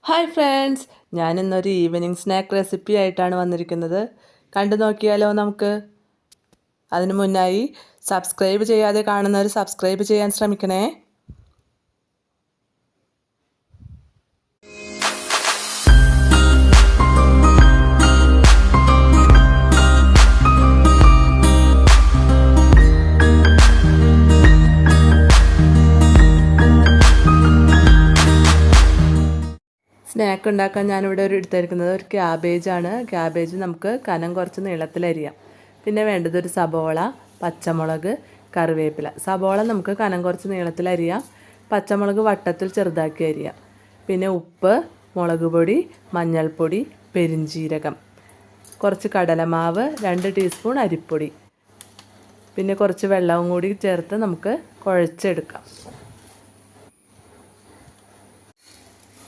Hi friends, ഞാനിന്നൊരു evening snack recipe ആയിട്ടാണ് വന്നിരിക്കുന്നത്. കണ്ടു നോക്കിയാലോ നമുക്ക്. അതിനു മുന്നായി സബ്സ്ക്രൈബ് ചെയ്യാതെ കാണുന്നവർ സബ്സ്ക്രൈബ് ചെയ്യാൻ ശ്രമിക്കണേ. സ്നാക്ക് ഉണ്ടാക്കാൻ ഞാനിവിടെ എടുത്തിരിക്കുന്നത് ഒരു ക്യാബേജാണ്. ക്യാബേജ് നമുക്ക് കനം കുറച്ച് നീളത്തിലരിയാം. പിന്നെ വേണ്ടത് ഒരു സബോള, പച്ചമുളക്, കറിവേപ്പില. സബോള നമുക്ക് കനം കുറച്ച് നീളത്തിലരിയാം, പച്ചമുളക് വട്ടത്തിൽ ചെറുതാക്കി അരിയാം. പിന്നെ ഉപ്പ്, മുളക് പൊടി, മഞ്ഞൾപ്പൊടി, പെരിഞ്ജീരകം, കുറച്ച് കടലമാവ്, 2 ടീസ്പൂൺ അരിപ്പൊടി, പിന്നെ കുറച്ച് വെള്ളവും കൂടി ചേർത്ത് നമുക്ക് കുഴച്ചെടുക്കാം.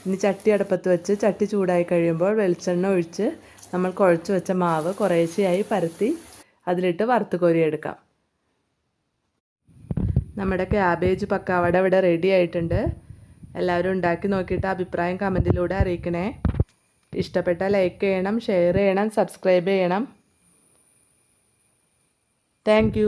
ഇനി ചട്ടി അടുപ്പത്ത് വെച്ച് ചട്ടി ചൂടായി കഴിയുമ്പോൾ വെളിച്ചെണ്ണ ഒഴിച്ച് നമ്മൾ കുഴച്ച് വെച്ച മാവ് കുറേശ്ശെയായി പരത്തി അതിലിട്ട് വറുത്ത് കോരിയെടുക്കാം. നമ്മുടെ ക്യാബേജ് പക്കാവട ഇവിടെ റെഡി ആയിട്ടുണ്ട്. എല്ലാവരും ഉണ്ടാക്കി നോക്കിയിട്ട് അഭിപ്രായം കമൻറ്റിലൂടെ അറിയിക്കണേ. ഇഷ്ടപ്പെട്ടാൽ ലൈക്ക് ചെയ്യണം, ഷെയർ ചെയ്യണം, സബ്സ്ക്രൈബ് ചെയ്യണം. താങ്ക്